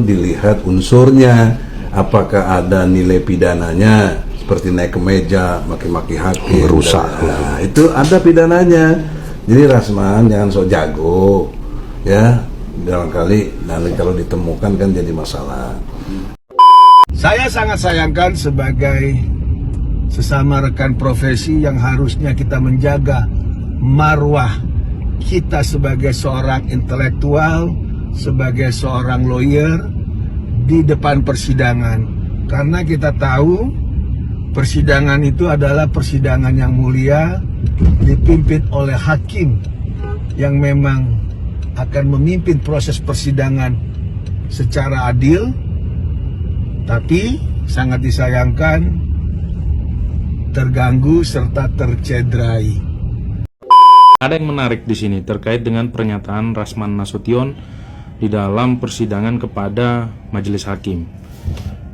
dilihat unsurnya, apakah ada nilai pidananya seperti naik ke meja, maki-maki hakim, merusak. Nah, itu ada pidananya. Jadi Rasman jangan sok jago, ya. Barangkali nanti kalau ditemukan kan jadi masalah. Saya sangat sayangkan sebagai sesama rekan profesi yang harusnya kita menjaga marwah kita sebagai seorang intelektual, sebagai seorang lawyer di depan persidangan. Karena kita tahu persidangan itu adalah persidangan yang mulia, dipimpin oleh hakim yang memang akan memimpin proses persidangan secara adil. Tapi sangat disayangkan terganggu serta tercederai. Ada yang menarik di sini terkait dengan pernyataan Rasman Nasution di dalam persidangan kepada majelis hakim.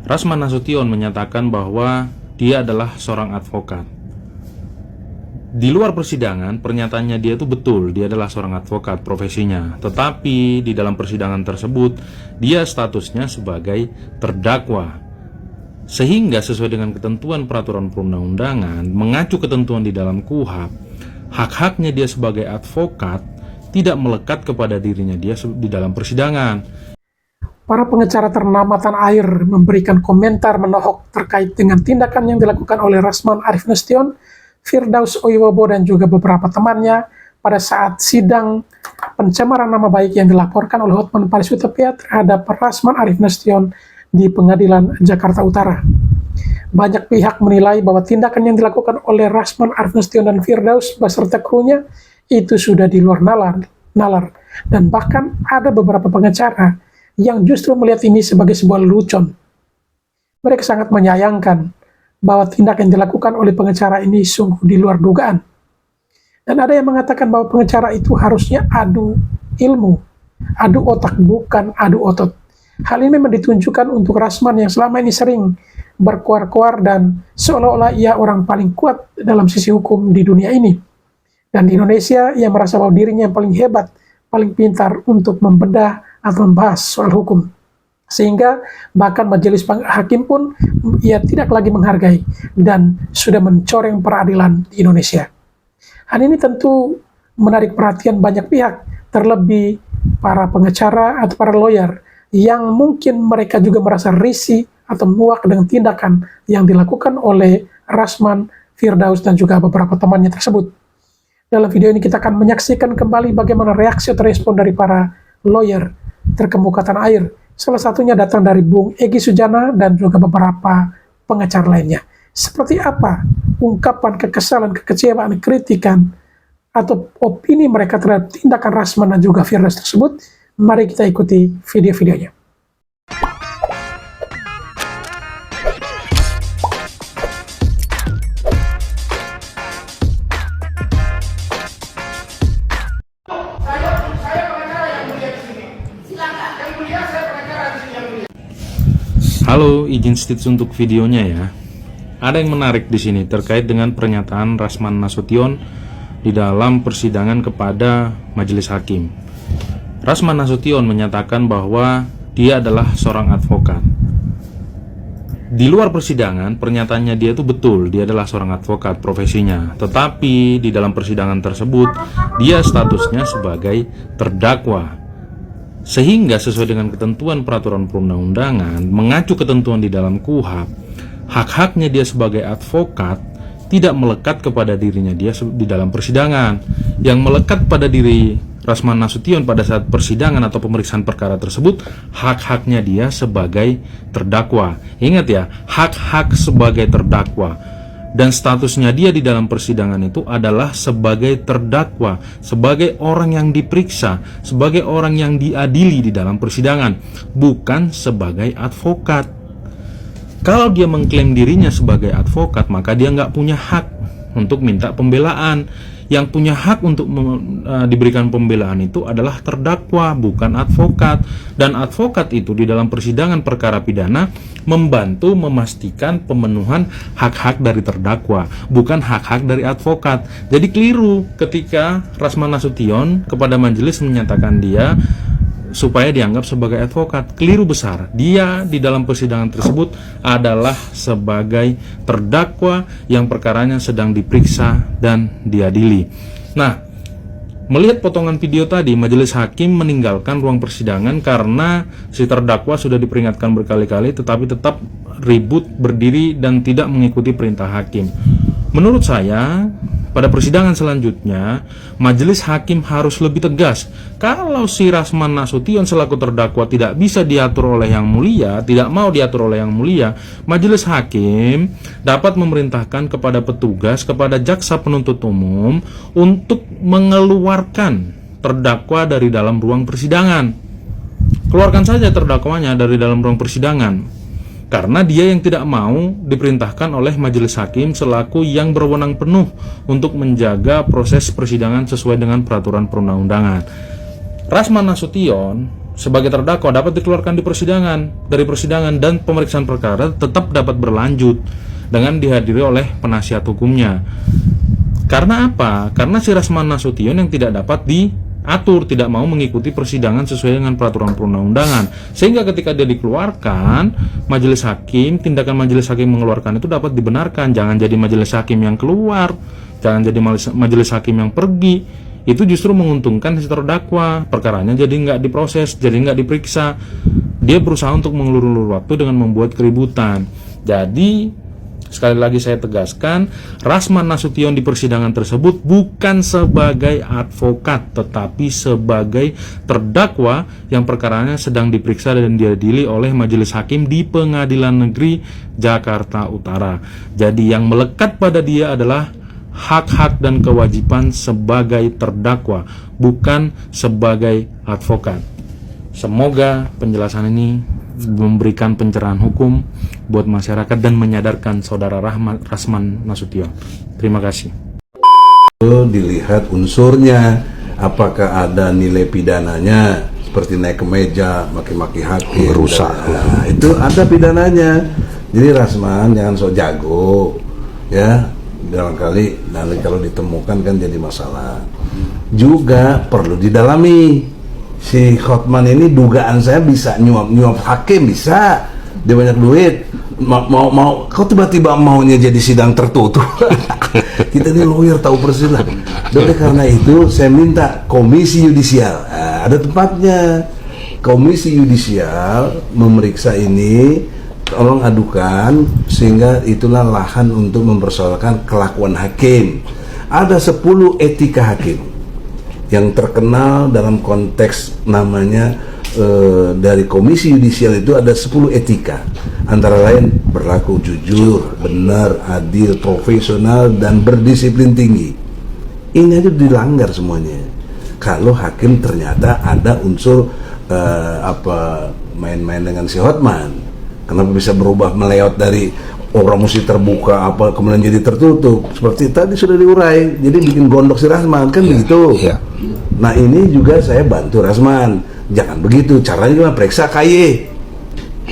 Rasman Nasution menyatakan bahwa dia adalah seorang advokat. Di luar persidangan, pernyataannya dia itu betul, dia adalah seorang advokat profesinya. Tetapi di dalam persidangan tersebut, dia statusnya sebagai terdakwa. Sehingga sesuai dengan ketentuan peraturan perundang-undangan, mengacu ketentuan di dalam KUHP, hak-haknya dia sebagai advokat tidak melekat kepada dirinya dia di dalam persidangan. Para pengacara ternama tanah air memberikan komentar menohok terkait dengan tindakan yang dilakukan oleh Rasman Arif Nasution, Firdaus Oyowo, dan juga beberapa temannya pada saat sidang pencemaran nama baik yang dilaporkan oleh Hotman Paris Hutapea terhadap Rasman Arif Nasution di Pengadilan Jakarta Utara. Banyak pihak menilai bahwa tindakan yang dilakukan oleh Rasman Arif Nasution dan Firdaus beserta krunya itu sudah di luar nalar, dan bahkan ada beberapa pengacara yang justru melihat ini sebagai sebuah lelucon. Mereka sangat menyayangkan bahwa tindakan yang dilakukan oleh pengacara ini sungguh di luar dugaan. Dan ada yang mengatakan bahwa pengacara itu harusnya adu ilmu, adu otak, bukan adu otot. Hal ini memang ditunjukkan untuk Rasman yang selama ini sering berkuar-kuar dan seolah-olah ia orang paling kuat dalam sisi hukum di dunia ini. Dan di Indonesia, ia merasa bahwa dirinya yang paling hebat, paling pintar untuk membedah atau membahas soal hukum. Sehingga bahkan majelis hakim pun ia tidak lagi menghargai dan sudah mencoreng peradilan di Indonesia. Hal ini tentu menarik perhatian banyak pihak, terlebih para pengacara atau para lawyer yang mungkin mereka juga merasa risih atau muak dengan tindakan yang dilakukan oleh Rasman, Firdaus, dan juga beberapa temannya tersebut. Dalam video ini kita akan menyaksikan kembali bagaimana reaksi atau respon dari para lawyer terkemuka tanah air. Salah satunya datang dari Bung Egy Sujana dan juga beberapa pengacara lainnya. Seperti apa ungkapan kekesalan, kekecewaan, kritikan, atau opini mereka terhadap tindakan Rasman dan juga Firdaus tersebut? Mari kita ikuti video-videonya. Halo, izin sedikit untuk videonya ya. Ada yang menarik di sini terkait dengan pernyataan Rasman Nasution di dalam persidangan kepada majelis hakim. Rasman Nasution menyatakan bahwa dia adalah seorang advokat. Di luar persidangan, pernyataannya dia itu betul, dia adalah seorang advokat profesinya. Tetapi di dalam persidangan tersebut, dia statusnya sebagai terdakwa. Sehingga sesuai dengan ketentuan peraturan perundang-undangan, mengacu ketentuan di dalam KUHP, hak-haknya dia sebagai advokat tidak melekat kepada dirinya dia di dalam persidangan. Yang melekat pada diri Rasman Nasution pada saat persidangan atau pemeriksaan perkara tersebut, hak-haknya dia sebagai terdakwa. Ingat ya, hak-hak sebagai terdakwa. Dan statusnya dia di dalam persidangan itu adalah sebagai terdakwa, sebagai orang yang diperiksa, sebagai orang yang diadili di dalam persidangan, bukan sebagai advokat. Kalau dia mengklaim dirinya sebagai advokat, maka dia nggak punya hak untuk minta pembelaan. Yang punya hak untuk diberikan pembelaan itu adalah terdakwa, bukan advokat. Dan advokat itu di dalam persidangan perkara pidana membantu memastikan pemenuhan hak-hak dari terdakwa, bukan hak-hak dari advokat. Jadi keliru ketika Rasman Nasution kepada majelis menyatakan dia supaya dianggap sebagai advokat. Keliru besar. Dia di dalam persidangan tersebut adalah sebagai terdakwa yang perkaranya sedang diperiksa dan diadili. Nah, melihat potongan video tadi, majelis hakim meninggalkan ruang persidangan karena si terdakwa sudah diperingatkan berkali-kali tetapi tetap ribut berdiri dan tidak mengikuti perintah hakim. Menurut saya, pada persidangan selanjutnya, majelis hakim harus lebih tegas. Kalau si Rasman Nasution selaku terdakwa tidak bisa diatur oleh yang mulia, tidak mau diatur oleh yang mulia, majelis hakim dapat memerintahkan kepada petugas, kepada jaksa penuntut umum untuk mengeluarkan terdakwa dari dalam ruang persidangan. Keluarkan saja terdakwanya dari dalam ruang persidangan. Karena dia yang tidak mau diperintahkan oleh majelis hakim selaku yang berwenang penuh untuk menjaga proses persidangan sesuai dengan peraturan perundang-undangan. Rasman Nasution sebagai terdakwa dapat dikeluarkan dari persidangan dan pemeriksaan perkara tetap dapat berlanjut dengan dihadiri oleh penasihat hukumnya. Karena apa? Karena si Rasman Nasution yang tidak dapat diatur, tidak mau mengikuti persidangan sesuai dengan peraturan perundang-undangan, sehingga ketika dia dikeluarkan, majelis hakim, tindakan majelis hakim mengeluarkan itu dapat dibenarkan. Jangan jadi majelis hakim yang keluar, jangan jadi majelis hakim yang pergi. Itu justru menguntungkan si terdakwa, perkaranya jadi nggak diproses, jadi nggak diperiksa. Dia berusaha untuk mengulur-ulur waktu dengan membuat keributan. Jadi sekali lagi saya tegaskan, Rasman Nasution di persidangan tersebut bukan sebagai advokat, tetapi sebagai terdakwa yang perkaranya sedang diperiksa dan diadili oleh majelis hakim di Pengadilan Negeri Jakarta Utara. Jadi yang melekat pada dia adalah hak-hak dan kewajiban sebagai terdakwa, bukan sebagai advokat. Semoga penjelasan ini memberikan pencerahan hukum buat masyarakat dan menyadarkan saudara Rasman Nasution. Terima kasih. Dilihat unsurnya, apakah ada nilai pidananya seperti naik ke meja, maki-maki hakim, merusak. Nah, itu ada pidananya. Jadi Rasman jangan sok jago, ya. Barangkali nanti kalau ditemukan kan jadi masalah. Juga perlu didalami. Si Hotman ini dugaan saya bisa nyuap hakim, bisa, dia banyak duit, mau kau tiba-tiba maunya jadi sidang tertutup. Kita ini lawyer tahu persis lah. Oleh karena itu saya minta komisi yudisial, ada tempatnya, komisi yudisial memeriksa ini, tolong adukan sehingga itulah lahan untuk mempersoalkan kelakuan hakim. Ada 10 etika hakim yang terkenal dalam konteks namanya dari komisi yudisial itu ada 10 etika, antara lain berlaku jujur, benar, adil, profesional, dan berdisiplin tinggi. Ini aja dilanggar semuanya kalau hakim ternyata ada unsur main-main dengan si Hotman. Kenapa bisa berubah meleot dari orang mesti terbuka kemudian jadi tertutup seperti tadi sudah diurai, jadi bikin gondok si Rasman kan begitu. Nah ini juga saya bantu Rasman, jangan begitu, caranya gimana, periksa KY.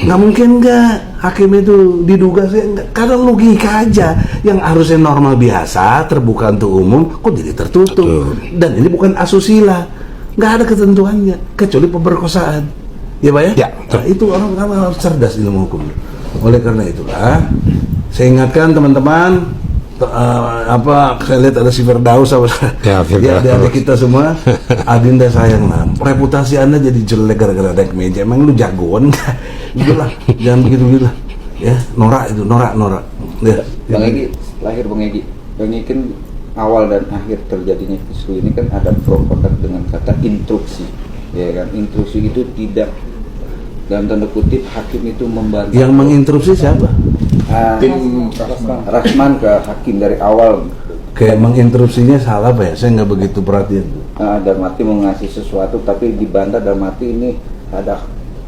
Nggak mungkin nggak hakim itu diduga karena logika aja yang harusnya normal biasa terbuka untuk umum kok jadi tertutup. Dan ini bukan asusila, nggak ada ketentuannya kecuali pemerkosaan, ya Pak ya? Nah, itu orang harus cerdas ilmu hukum. Oleh karena itulah saya ingatkan teman-teman, saya lihat ada si Firdaus ya adik kita semua. Adinda sayang lah, reputasi Anda jadi jelek gara-gara naik meja. Emang lu jagoan nggak? Itulah, jangan begitu lah ya. Norak ya. Bang Egy, lahir Bang Egy kan awal dan akhir terjadinya isu ini kan ada pro kontra dengan kata instruksi, ya kan. Instruksi itu tidak, dalam tanda kutip, hakim itu membantu. Yang menginstruksi siapa? Tim Rasman ke hakim dari awal. Kayak menginterupsinya salah Pak ya? Saya nggak begitu perhatian. Dalam arti mengasih sesuatu tapi dibantah, dalam arti ini ada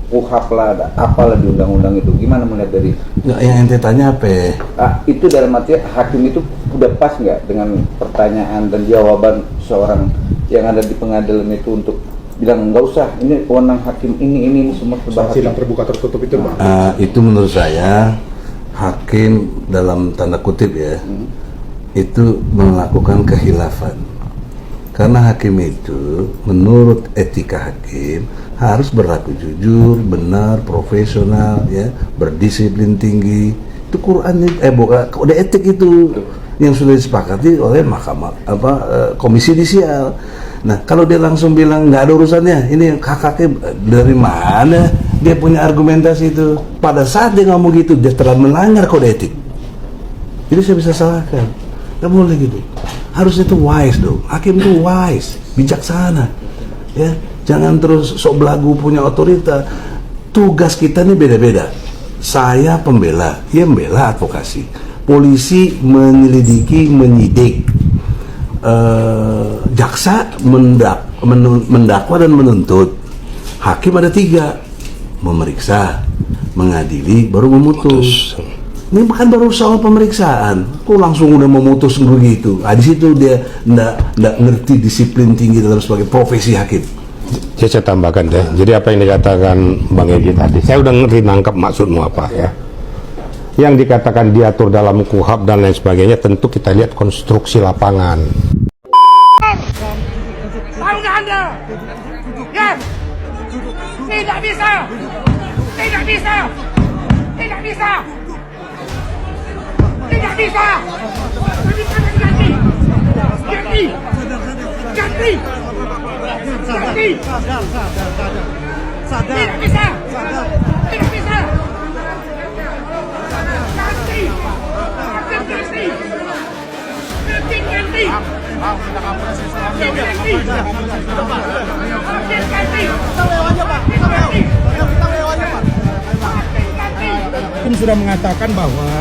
UHAP lah, ada apalah di undang-undang itu. Gimana melihat dari yang ente tanya apa ya? Itu dalam arti hakim itu udah pas nggak dengan pertanyaan dan jawaban seorang yang ada di pengadilan itu untuk bilang nggak usah, ini wewenang hakim, ini semua sidang terbuka tertutup itu Bang. Itu menurut saya hakim dalam tanda kutip ya, itu melakukan kehilafan. Karena hakim itu menurut etika hakim harus berlaku jujur, benar, profesional, ya, berdisiplin tinggi. Itu Quran, bukan kode etik itu yang sudah disepakati oleh komisi yudisial. Nah, kalau dia langsung bilang nggak ada urusannya, ini kakaknya dari mana dia punya argumentasi itu? Pada saat dia ngomong gitu, dia telah melanggar kode etik. Jadi saya bisa salahkan, nggak boleh gitu. Harusnya itu wise dong, hakim itu wise, bijaksana, ya. Jangan terus sok belagu punya otorita. Tugas kita ini beda-beda. Saya pembela, dia membela advokasi. Polisi menyelidiki, menyidik. Jaksa mendakwa dan menuntut. Hakim ada 3, memeriksa, mengadili, baru memutus. Ini kan baru soal pemeriksaan, kok langsung udah memutus begitu? Di situ dia nggak ngerti disiplin tinggi dalam sebagai profesi hakim. Saya tambahkan deh. Jadi apa yang dikatakan Bang Egy tadi, saya udah ngerti nangkep maksudmu apa ya. Yang dikatakan diatur dalam KUHAP dan lain sebagainya, tentu kita lihat konstruksi lapangan. Tahu nggak Anda? Ya, tidak bisa, tidak bisa, tidak bisa, tidak bisa. Lebih pandang ganti, ganti, ganti, ganti. Tidak bisa, tidak bisa. Ganti, ganti, ganti, ganti. Hukum sudah mengatakan bahwa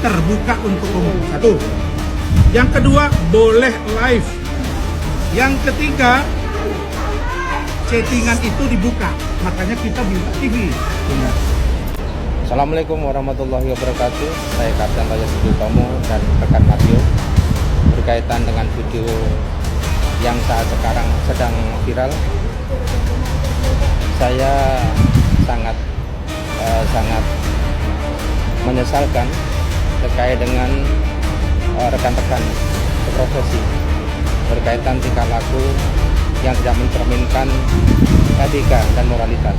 terbuka untuk umum. 1. Yang kedua, boleh live. Yang ketiga, chattingan itu dibuka. Makanya kita buka TV. Assalamualaikum warahmatullahi wabarakatuh. Saya Kapten Loyal Sujutomo dan rekan Mario berkaitan dengan video yang saat sekarang sedang viral. Saya sangat menyesalkan terkait dengan rekan-rekan seprofesi berkaitan tingkah laku yang tidak mencerminkan etika dan moralitas.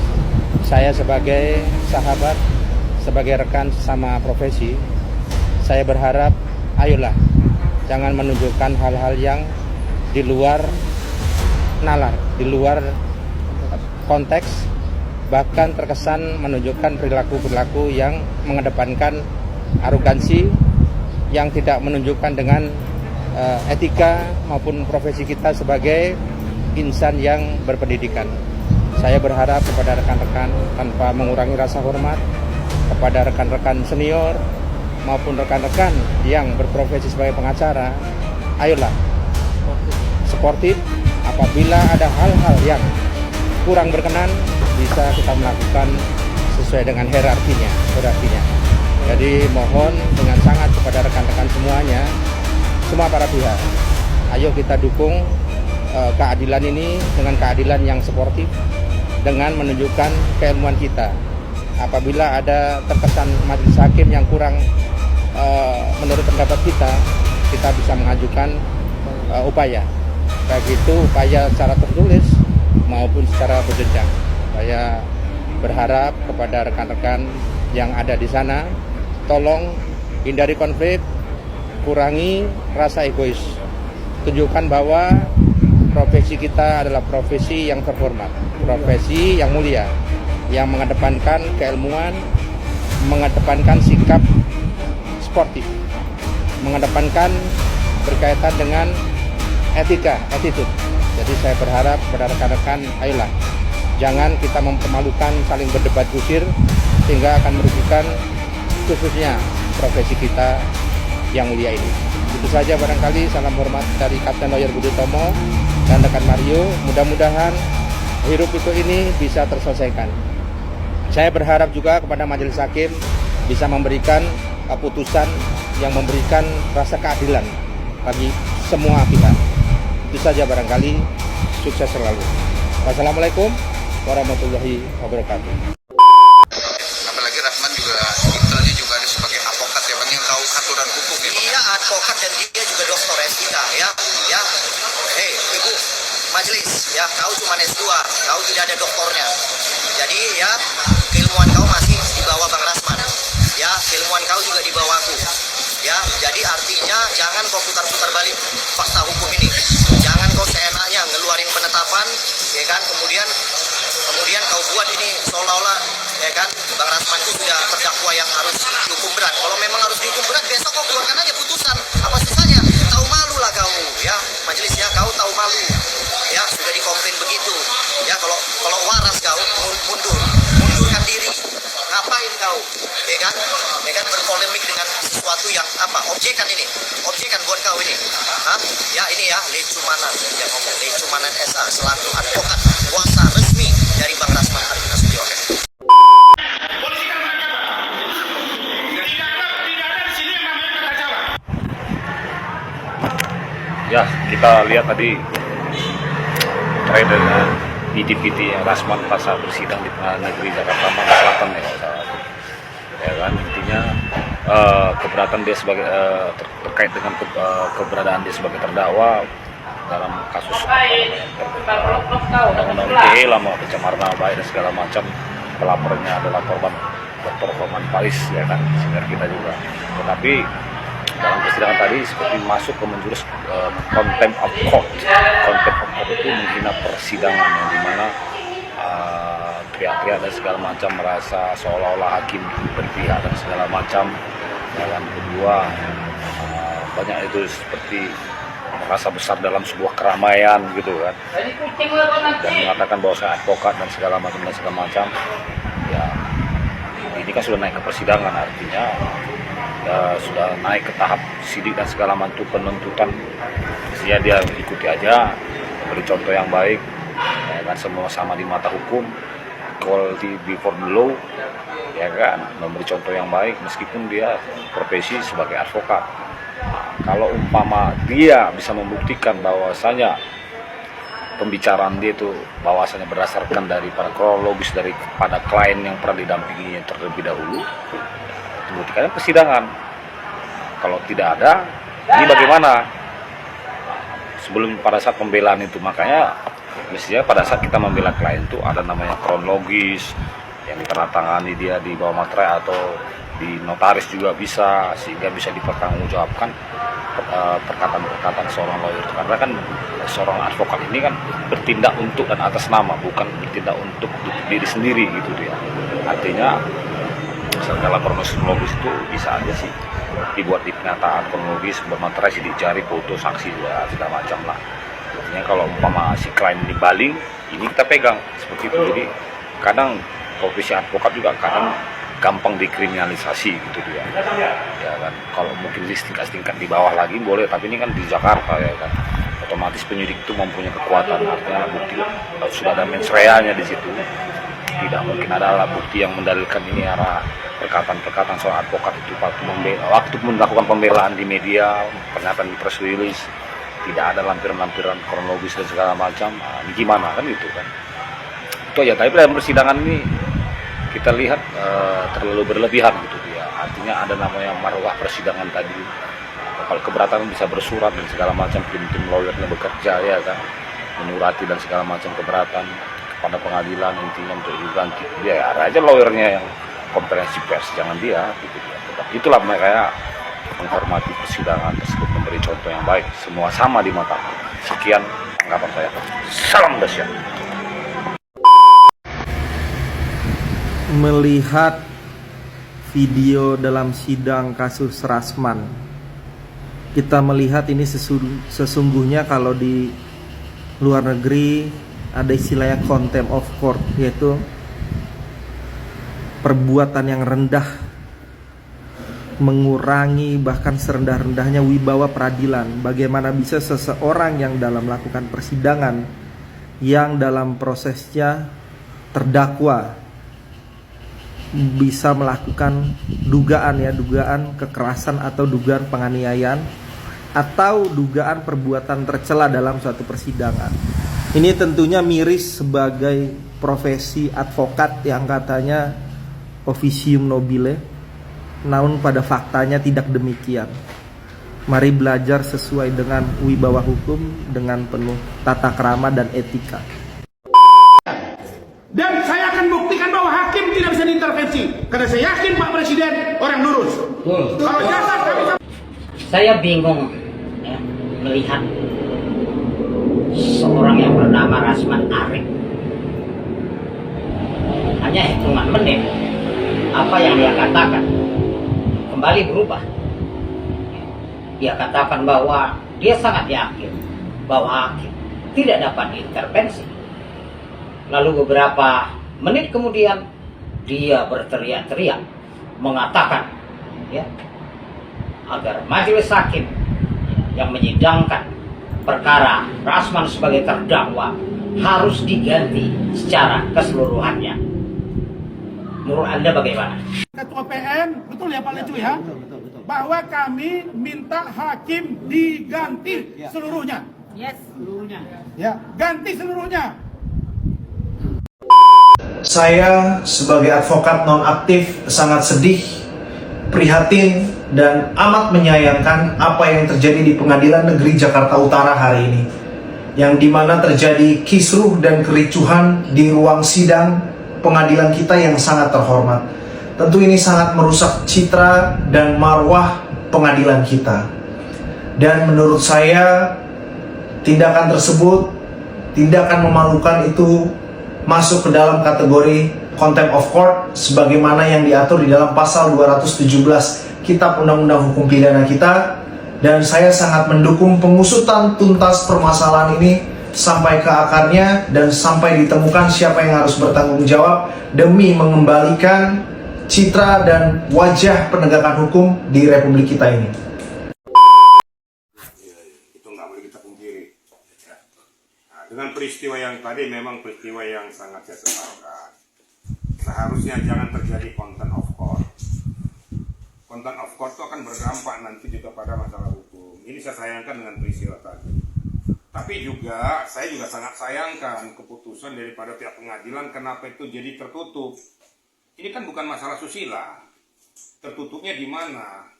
Saya sebagai sahabat, sebagai rekan sesama profesi, saya berharap ayolah jangan menunjukkan hal-hal yang di luar nalar, di luar konteks, bahkan terkesan menunjukkan perilaku-perilaku yang mengedepankan arogansi yang tidak menunjukkan dengan etika maupun profesi kita sebagai insan yang berpendidikan. Saya berharap kepada rekan-rekan tanpa mengurangi rasa hormat kepada rekan-rekan senior maupun rekan-rekan yang berprofesi sebagai pengacara, ayolah sportif. Apabila ada hal-hal yang kurang berkenan, bisa kita melakukan sesuai dengan hierarkinya. Jadi mohon dengan sangat kepada rekan-rekan semuanya, semua para pihak, ayo kita dukung keadilan ini dengan keadilan yang sportif, dengan menunjukkan keilmuan kita. Apabila ada terkesan majelis hakim yang kurang menurut pendapat kita bisa mengajukan upaya, baik itu upaya secara tertulis maupun secara berjenjang. Saya berharap kepada rekan-rekan yang ada di sana, tolong hindari konflik, kurangi rasa egois, tunjukkan bahwa profesi kita adalah profesi yang terhormat, profesi yang mulia, yang mengedepankan keilmuan, mengedepankan sikap sportif, mengedepankan berkaitan dengan etika, attitude. Jadi saya berharap kepada rekan-rekan, ayolah jangan kita mempermalukan saling berdebat kusir sehingga akan merugikan khususnya profesi kita yang mulia ini. Itu saja barangkali. Salam hormat dari Kapten Loyal Budutomo dan rekan Mario. Mudah-mudahan hiruk pikuk ini bisa terselesaikan. Saya berharap juga kepada majelis hakim bisa memberikan keputusan yang memberikan rasa keadilan bagi semua pihak. Itu saja barangkali. Sukses selalu. Wassalamualaikum warahmatullahi wabarakatuh. Apalagi Rahman juga titelnya juga ada sebagai advokat ya, Bang, yang tahu aturan hukum ya. Iya, advokat dan dia juga dokter etika ya. Hei, Ibu, majelis, ya kau cuma S2, kau tidak ada doktornya. Jadi ya keilmuan kau masih di bawah Bang Rasman, ya keilmuan kau juga di bawah aku. Ya, jadi artinya jangan kau putar-putar balik fakta hukum ini. Jangan kau seenaknya ngeluarin penetapan, ya kan? Kemudian kau buat ini seolah-olah, ya kan? Bang Rasman itu sudah terdakwa yang harus dihukum berat. Kalau memang harus dihukum berat, besok kau keluarkan aja putusan. Apa susahnya? Tahu malu lah kau, ya majelis ya, kau tahu malu. Ya sudah dikomplain begitu. Ya kalau waras kau mundurkan diri. Ngapain kau? Ya kan berpolemik dengan sesuatu yang apa? Objekan ini, objekan buat kau ini. Hah? Ya ini ya Lecumanan yang ngomong, Lecumanan SA selaku advokat kuasa resmi dari Bang Rasman Arif Nasution. Ya, kita lihat tadi terkait dengan PT Rasman pas saat bersidang di Pengadilan Negeri Jakarta Selatan ya kan, intinya keberatan dia sebagai terkait dengan keberadaan dia sebagai terdakwa dalam kasus undang-undang ITE lama pencemaran nama baik dan segala macam. Pelapornya adalah korban Dr. Roman Paris, ya kan, senior kita juga. Tetapi dalam persidangan tadi seperti masuk ke menjurus contempt of court. Contempt of court itu menghina persidangan, yang dimana teriak-teriak dan segala macam, merasa seolah-olah hakim berpihak dan segala macam. Dan kedua, banyak itu seperti merasa besar dalam sebuah keramaian gitu kan, dan mengatakan bahwa saya advokat dan segala macam. Ya, ini kan sudah naik ke persidangan, artinya ya, sudah naik ke tahap sidik dan segala macam penuntutan. Mestinya dia ikuti aja, beri contoh yang baik, ya kan, semua sama di mata hukum, equality before the law, ya kan, memberi contoh yang baik meskipun dia profesi sebagai advokat. Nah, kalau umpama dia bisa membuktikan bahwasanya pembicaraan dia itu bahwasanya berdasarkan daripada kronologis daripada klien yang pernah didampinginya terlebih dahulu, itu buktikannya persidangan. Kalau tidak ada, ini bagaimana? Sebelum pada saat pembelaan itu, makanya mestinya pada saat kita membela klien itu ada namanya kronologis yang ditandatangani dia di bawah materai atau di notaris juga bisa, sehingga bisa dipertanggungjawabkan perkataan seorang lawyer. Karena kan seorang advokat ini kan bertindak untuk dan atas nama, bukan bertindak untuk diri sendiri gitu dia. Artinya segala kronologis itu bisa aja sih dibuat di pernyataan kronologis, bermaterai, sidik jari, foto, saksi ya segala macam lah. Artinya kalau umpama si klien ini baling, ini kita pegang seperti itu. Jadi kadang profesi advokat juga kadang gampang dikriminalisasi gitu dia, ya kan. Kalau mungkin di tingkat di bawah lagi boleh, tapi ini kan di Jakarta, ya kan, otomatis penyidik itu mempunyai kekuatan, artinya bukti sudah ada mens reanya di situ. Tidak mungkin ada alat bukti yang mendalilkan ini arah perkataan seorang advokat itu waktu melakukan pembelaan di media, pernyataan di press release, tidak ada lampiran-lampiran kronologis dan segala macam. Nah, ini gimana kan itu kan? Itu ya. Tapi dalam persidangan ini kita lihat terlalu berlebihan gitu dia. Artinya ada namanya marwah persidangan tadi. Kalau keberatan bisa bersurat dan segala macam, tim lawyernya bekerja, ya kan, menyurati dan segala macam keberatan kepada pengadilan, intinya untuk diganti. Dia ada aja lawyernya yang konferensi pers, jangan dia gitu dia. Itulah mereka menghormati persidangan tersebut, memberi contoh yang baik, semua sama di mata. Sekian tanggapan saya. Salam dahsyat. Melihat video dalam sidang kasus Rasman, kita melihat ini sesungguhnya kalau di luar negeri ada istilahnya contempt of court, yaitu perbuatan yang rendah, mengurangi bahkan serendah-rendahnya wibawa peradilan. Bagaimana bisa seseorang yang dalam melakukan persidangan, yang dalam prosesnya terdakwa, bisa melakukan dugaan kekerasan atau dugaan penganiayaan atau dugaan perbuatan tercela dalam suatu persidangan. Ini tentunya miris sebagai profesi advokat yang katanya officium nobile, namun pada faktanya tidak demikian. Mari belajar sesuai dengan wibawa hukum dengan penuh tata krama dan etika. Dan saya akan buktikan bahwa hakim tidak bisa diintervensi. Karena saya yakin Pak Presiden orang lurus. Kalau jasa kami... Saya bingung ya, melihat seorang yang bernama Rasman Arif. Hanya hitungan menit, apa yang dia katakan kembali berubah. Dia katakan bahwa dia sangat yakin bahwa hakim tidak dapat diintervensi. Lalu beberapa menit kemudian dia berteriak-teriak mengatakan ya, agar majelis hakim yang menyidangkan perkara Rasman sebagai terdakwa harus diganti secara keseluruhannya. Menurut Anda bagaimana? Ketua PN, betul ya Pak Lecu ya? Bahwa kami minta hakim diganti seluruhnya. Yes, seluruhnya. Ya, ganti seluruhnya. Saya sebagai advokat non-aktif sangat sedih, prihatin, dan amat menyayangkan apa yang terjadi di Pengadilan Negeri Jakarta Utara hari ini, yang dimana terjadi kisruh dan kericuhan di ruang sidang pengadilan kita yang sangat terhormat. Tentu ini sangat merusak citra dan marwah pengadilan kita. Dan menurut saya, tindakan tersebut, tindakan memalukan itu masuk ke dalam kategori contempt of court sebagaimana yang diatur di dalam pasal 217 Kitab Undang-Undang Hukum Pidana kita. Dan saya sangat mendukung pengusutan tuntas permasalahan ini sampai ke akarnya dan sampai ditemukan siapa yang harus bertanggung jawab demi mengembalikan citra dan wajah penegakan hukum di Republik kita ini. Itu nggak boleh kita pungkiri. Nah, dengan peristiwa yang tadi memang peristiwa yang sangat saya sesalkan. Seharusnya jangan terjadi contempt of court. Contempt of court itu akan berdampak nanti juga pada masalah hukum. Ini saya sayangkan dengan peristiwa tadi. Tapi juga saya juga sangat sayangkan keputusan daripada pihak pengadilan kenapa itu jadi tertutup. Ini kan bukan masalah susila. Tertutupnya di mana?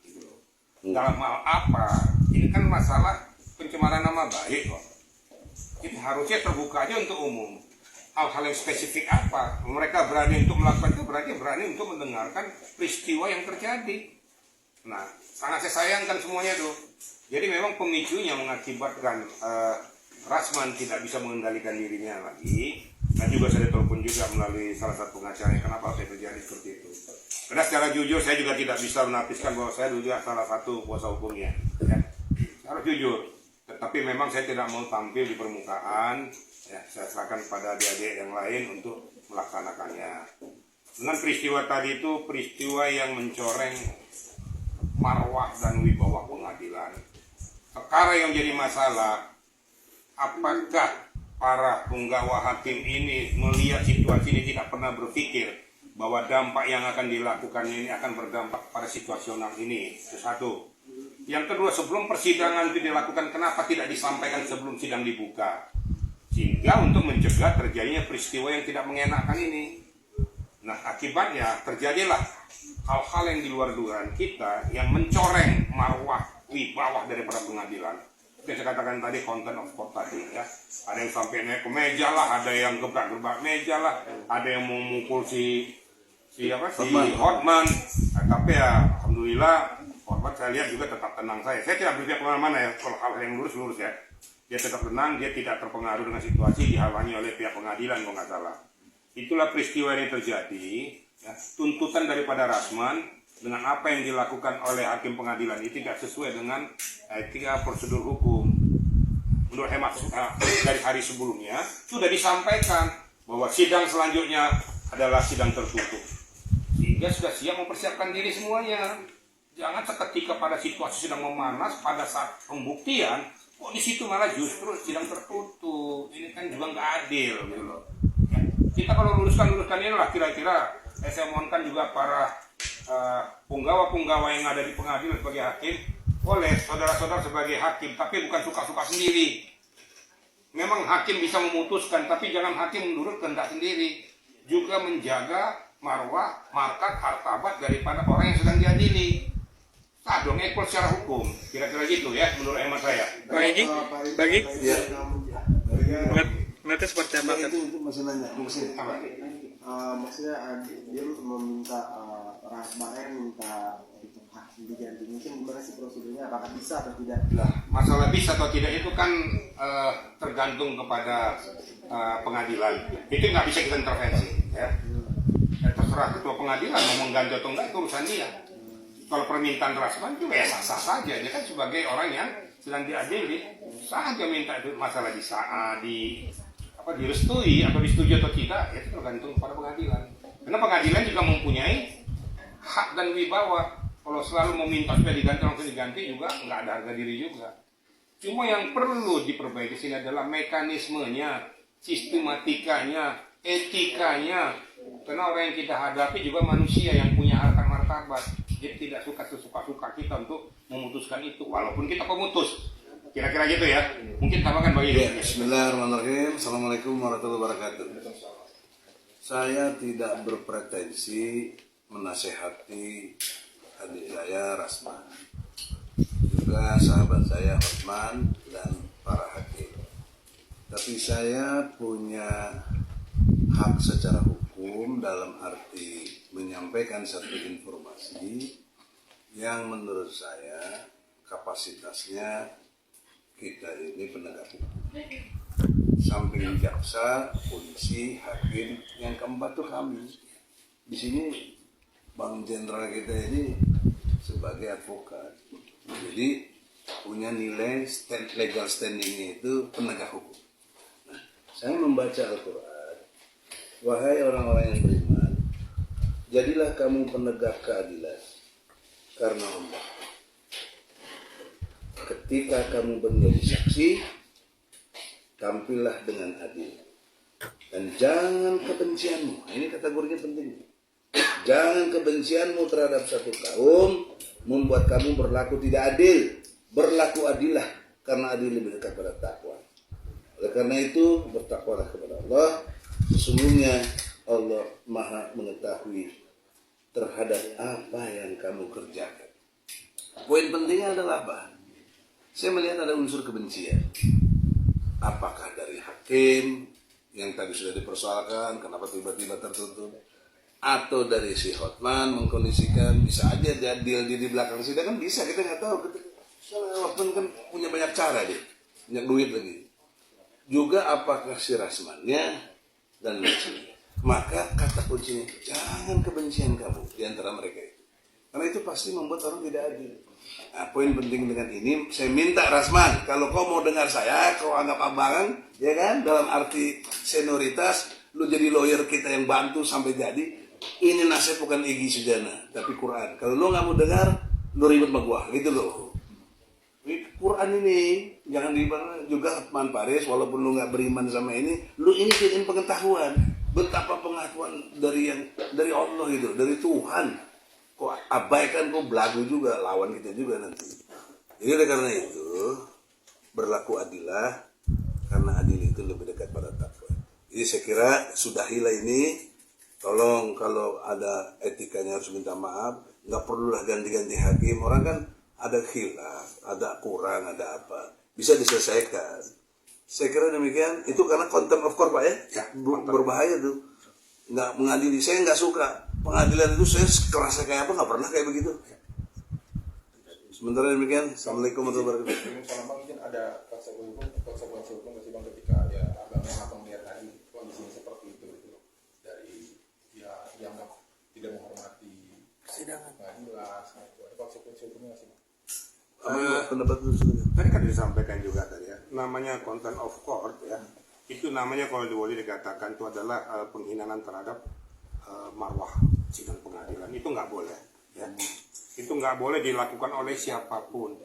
Dalam hal apa? Ini kan masalah pencemaran nama baik kok. Ini harusnya terbuka aja untuk umum. Hal-hal yang spesifik apa? Mereka berani untuk melakukan itu, berarti berani untuk mendengarkan peristiwa yang terjadi. Nah, sangat saya sayangkan semuanya tuh. Jadi memang pemicunya mengakibatkan Rasman tidak bisa mengendalikan dirinya lagi. Dan juga saya telepon juga melalui salah satu pengacaranya, kenapa saya terjadi seperti itu. Karena secara jujur saya juga tidak bisa menapiskan bahwa saya juga salah satu kuasa hukumnya. Ya. Harus jujur. Tetapi memang saya tidak mau tampil di permukaan. Ya, saya serahkan pada adik-adik yang lain untuk melaksanakannya. Dengan peristiwa tadi itu peristiwa yang mencoreng marwah dan wibawa pengadilan. Perkara yang jadi masalah, apakah para penggawa hakim ini melihat situasi ini tidak pernah berpikir bahwa dampak yang akan dilakukannya ini akan berdampak pada situasional ini. Itu satu. Yang kedua, sebelum persidangan itu dilakukan, kenapa tidak disampaikan sebelum sidang dibuka? Sehingga untuk mencegah terjadinya peristiwa yang tidak mengenakan ini. Nah, akibatnya terjadilah hal-hal yang di luar dugaan kita yang mencoreng marwah wibawa daripada pengadilan. Yang saya katakan tadi, contempt of court tadi ya. Ada yang sampai naik ke meja lah, ada yang gebrak-gebrak meja lah, ada yang mau memukul si Hotman. Nah, tapi ya alhamdulillah Hotman saya lihat juga tetap tenang saya. Saya tidak berpihak kemana-mana ya, kalau hal yang lurus ya. Dia tetap tenang, dia tidak terpengaruh dengan situasi dihalangi oleh pihak pengadilan kalau nggak salah. Itulah peristiwa yang terjadi. Ya, tuntutan daripada Rasman dengan apa yang dilakukan oleh hakim pengadilan itu tidak sesuai dengan etika prosedur hukum. Menurut hemat dari hari sebelumnya sudah disampaikan bahwa sidang selanjutnya adalah sidang tertutup. Sehingga sudah siap mempersiapkan diri semuanya. Jangan seketika pada situasi sedang memanas, pada saat pembuktian, kok di situ malah justru sidang tertutup. Ini kan juga nggak adil gitu loh. Ya, kita kalau luruskan ini lah kira-kira saya mohonkan juga para penggawa-penggawa yang ada di pengadilan sebagai hakim, oleh saudara-saudara sebagai hakim, tapi bukan suka-suka sendiri. Memang hakim bisa memutuskan, tapi jangan hakim menurut kehendak sendiri. Juga menjaga marwah, markat, hartabat daripada orang yang sedang diadili. sah dong, equal secara hukum. Kira-kira gitu ya, menurut hemat saya. Bagi nanti seperti apa? Itu masih nanya, maksudnya dia meminta Rasman minta hak diganti, mungkin gimana sih prosedurnya, apakah bisa atau tidak? Nah, masalah bisa atau tidak itu kan tergantung kepada pengadilan. Itu nggak bisa kita intervensi, ya. Terserah ketua pengadilan mau mengganti atau enggak, itu urusan dia. Kalau permintaan Rasman itu ya sah-sah saja, dia kan sebagai orang yang sedang diadili, sah aja minta itu. Masalah direstui atau disetujui atau tidak, itu tergantung pada pengadilan. Karena pengadilan juga mempunyai hak dan wibawa. Kalau selalu meminta supaya diganti langsung diganti juga nggak ada harga diri juga. Cuma yang perlu diperbaiki sini adalah mekanismenya, sistematikanya, etikanya. Karena orang yang kita hadapi juga manusia yang punya harkat martabat. Jadi tidak sesuka-suka kita untuk memutuskan itu, walaupun kita pemutus. Kira-kira gitu ya. Mungkin tambahkan bagi Bismillahirrahmanirrahim. Assalamualaikum warahmatullahi wabarakatuh. Saya tidak berpretensi menasehati adik saya Rasman, juga sahabat saya Hotman dan para hakim. Tapi saya punya hak secara hukum dalam arti menyampaikan satu informasi yang menurut saya kapasitasnya kita ini penegak hukum. Samping jaksa, polisi, hakim, yang keempat tuh kami. Di sini Bang Jenderal kita ini sebagai advokat, jadi punya nilai legal standingnya itu penegak hukum. Nah, saya membaca Al-Quran, wahai orang-orang yang beriman, jadilah kamu penegak keadilan karena Allah. Ketika kamu menjadi saksi, tampillah dengan adil dan jangan kebencianmu. Ini kategorinya penting. Jangan kebencianmu terhadap satu kaum membuat kamu berlaku tidak adil. Berlaku adillah, karena adil lebih dekat pada takwa. Oleh karena itu, bertakwalah kepada Allah. Sesungguhnya Allah Maha mengetahui terhadap apa yang kamu kerjakan. Poin pentingnya adalah apa? Saya melihat ada unsur kebencian. Apakah dari hakim yang tadi sudah dipersoalkan, kenapa tiba-tiba tertutup? Atau dari si Hotman mengkondisikan, bisa aja deal di belakang sidang, kan bisa, kita nggak tahu. Hotman kan punya banyak cara dia, banyak duit lagi. Juga apakah si Rasmannya dan lain sebagainya. Maka kata kuncinya, jangan kebencian kamu di antara mereka itu. Karena itu pasti membuat orang tidak adil. Nah, poin penting dengan ini, saya minta Rasman, kalau kau mau dengar saya, kau anggap abangan, ya kan, dalam arti senioritas, lu jadi lawyer kita yang bantu sampai jadi. Ini nasihat bukan Egy Sujana, tapi Quran. Kalau lu nggak mau dengar, lu ribet sama gua, gitu loh. Quran ini jangan dibahas juga Hotman Paris, walaupun lu nggak beriman sama ini, lu ini jadiin pengetahuan. Betapa pengetahuan dari Allah gitu, dari Tuhan. Kok abaikan, kok belagu juga, lawan kita juga nanti. Jadi oleh karena itu berlaku adilah, karena adil itu lebih dekat pada takwa. Jadi saya kira sudahilah ini. Tolong kalau ada etikanya harus minta maaf, nggak perlulah ganti-ganti hakim. Orang kan ada khilaf, ada kurang, ada apa, bisa diselesaikan. Saya kira demikian. Itu karena contempt of court, Pak, ya, berbahaya tuh. Nggak mengadili, saya nggak suka pengadilan itu. Saya kerasa kayak apa, nggak pernah kayak begitu. Sementara demikian, assalamualaikum warahmatullahi wabarakatuh. Kalau mungkin ada konsekuensi hukum nggak sih Bang, ketika ya abang yang akan melihat tadi kondisinya seperti itu gitu, dari ya yang tidak menghormati persidangan, nggak jelas, ada konsekuensi hukumnya nggak sih Bang? Pendapat itu tadi kan disampaikan juga tadi ya, namanya contempt of court ya, itu namanya kalau boleh dikatakan itu adalah penghinaan terhadap marwah sidang pengadilan. Itu nggak boleh ya. Itu nggak boleh dilakukan oleh siapapun,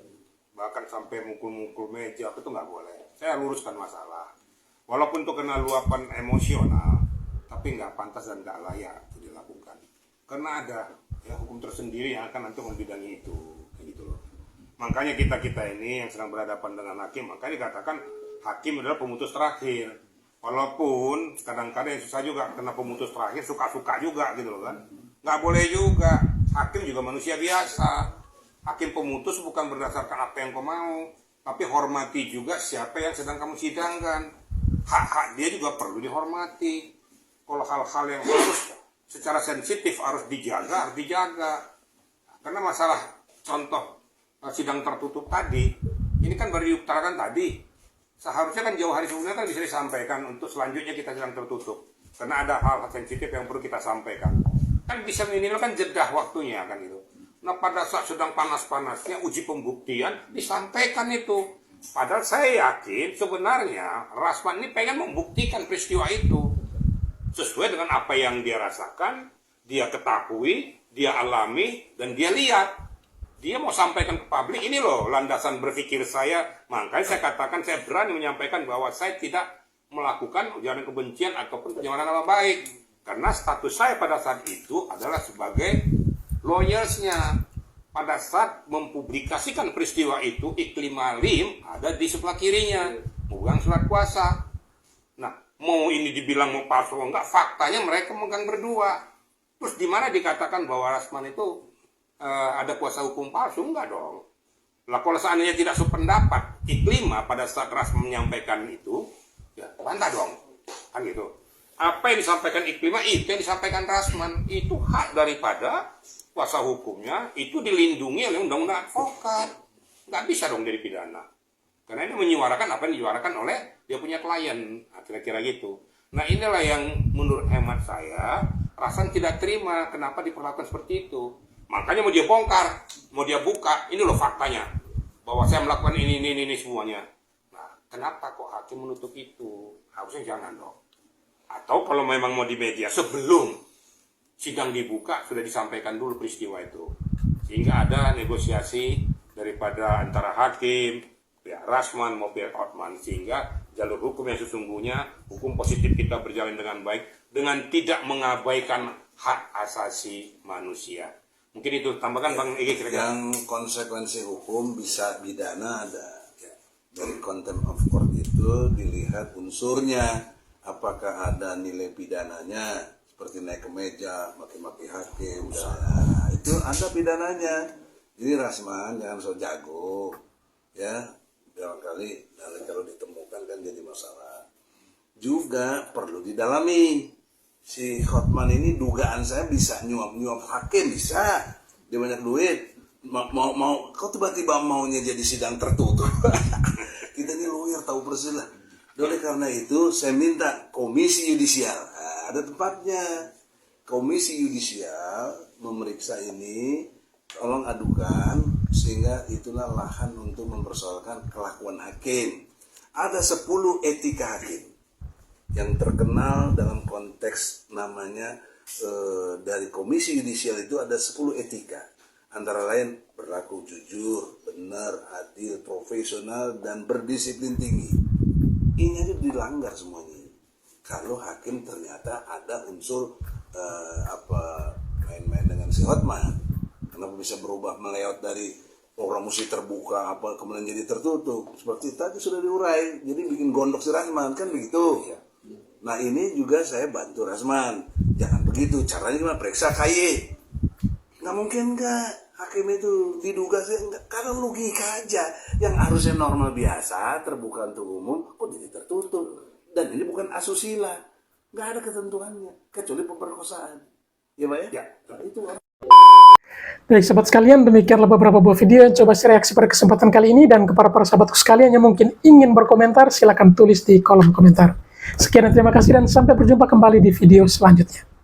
bahkan sampai mukul-mukul meja, itu nggak boleh. Saya luruskan masalah, walaupun itu kena luapan emosional, tapi nggak pantas dan nggak layak itu dilakukan, karena ada ya hukum tersendiri yang akan nanti membidangi itu, gitu loh. Makanya kita ini yang sedang berhadapan dengan hakim, makanya dikatakan hakim adalah pemutus terakhir. Walaupun kadang-kadang yang susah juga, kena pemutus terakhir suka-suka juga gitu loh kan. Nggak boleh juga, hakim juga manusia biasa. Hakim pemutus bukan berdasarkan apa yang kau mau, tapi hormati juga siapa yang sedang kamu sidangkan. Hak-hak dia juga perlu dihormati. Kalau hal-hal yang harus secara sensitif harus dijaga, Karena masalah contoh sidang tertutup tadi, ini kan baru diutarakan tadi. Seharusnya kan jauh hari sebelumnya kan bisa disampaikan untuk selanjutnya kita sidang tertutup. Karena ada hal-hal sensitif yang perlu kita sampaikan. Kan bisa minimal kan jeda waktunya kan itu. Nah pada saat sedang panas-panasnya uji pembuktian disampaikan itu. Padahal saya yakin sebenarnya Rasman ini pengen membuktikan peristiwa itu. Sesuai dengan apa yang dia rasakan, dia ketahui, dia alami, dan dia lihat. Dia mau sampaikan ke publik, ini loh landasan berpikir saya. Makanya saya katakan saya berani menyampaikan bahwa saya tidak melakukan ujaran kebencian ataupun pencemaran nama baik. Karena status saya pada saat itu adalah sebagai lawyersnya. Pada saat mempublikasikan peristiwa itu, Iklim Alim ada di sebelah kirinya, memegang surat kuasa. Nah, mau ini dibilang mau palsu enggak, faktanya mereka memegang berdua. Terus di mana dikatakan bahwa Rasman itu ada kuasa hukum palsu? Enggak dong. Lah kalau seandainya tidak sependapat Iklim pada saat Rasman menyampaikan itu, ya bantah dong. Kan gitu. Apa yang disampaikan Iklim itu yang disampaikan Rasman, itu hak daripada kuasa hukumnya, itu dilindungi oleh undang-undang advokat. Nggak bisa dong dari pidana. Karena ini menyuarakan apa yang dinyuarakan oleh dia punya klien. Nah, kira-kira gitu. Nah inilah yang menurut hemat saya, Rasman tidak terima kenapa diperlakukan seperti itu. Makanya mau dia bongkar, mau dia buka, ini loh faktanya. Bahwa saya melakukan ini semuanya. Nah kenapa kok hakim menutup itu? Harusnya jangan dong. Atau kalau memang mau di media sebelum sidang dibuka sudah disampaikan dulu peristiwa itu, sehingga ada negosiasi daripada antara hakim, pihak Rasman maupun pihak Hotman, sehingga jalur hukum yang sesungguhnya, hukum positif kita berjalan dengan baik dengan tidak mengabaikan hak asasi manusia. Mungkin itu tambahkan Bang Ege kira-kira. Yang konsekuensi hukum bisa pidana ada. Dari contempt of court itu dilihat unsurnya, apakah ada nilai pidananya. Seperti naik ke meja, maki-maki hakim, nah, itu ada pidananya. Jadi Rasman jangan so jago, ya. Barangkali kalau ditemukan kan jadi masalah. Juga perlu didalami. Si Hotman ini dugaan saya bisa nyuap hakim, bisa. Dia banyak duit. Mau kau tiba-tiba maunya jadi sidang tertutup. Kita ini lawyer tahu persis lah. Oleh karena itu saya minta komisi yudisial. Ada tempatnya, komisi yudisial memeriksa ini, tolong adukan, sehingga itulah lahan untuk mempersoalkan kelakuan hakim. Ada 10 etika hakim yang terkenal dalam konteks namanya dari komisi yudisial itu ada 10 etika. Antara lain berlaku jujur, benar, adil, profesional, dan berdisiplin tinggi. Ini aja dilanggar semuanya. Kalau hakim ternyata ada unsur main-main dengan si Hotman, kenapa bisa berubah meleot dari program musik terbuka kemudian jadi tertutup seperti tadi sudah diurai, jadi bikin gondok si Rasman kan begitu. Nah ini juga saya bantu Rasman, jangan begitu, caranya gimana, periksa KY. Nggak mungkin nggak hakim itu diduga sih, karena logika aja yang harusnya normal biasa terbuka untuk umum kok jadi tertutup. Dan ini bukan asusila, nggak ada ketentuannya, kecuali pemerkosaan. Ya Pak ya? Ya. Nah, itu. Baik sahabat sekalian, demikianlah beberapa buah video yang coba saya reaksi pada kesempatan kali ini. Dan kepada para sahabatku sekalian yang mungkin ingin berkomentar, silahkan tulis di kolom komentar. Sekian dan terima kasih dan sampai berjumpa kembali di video selanjutnya.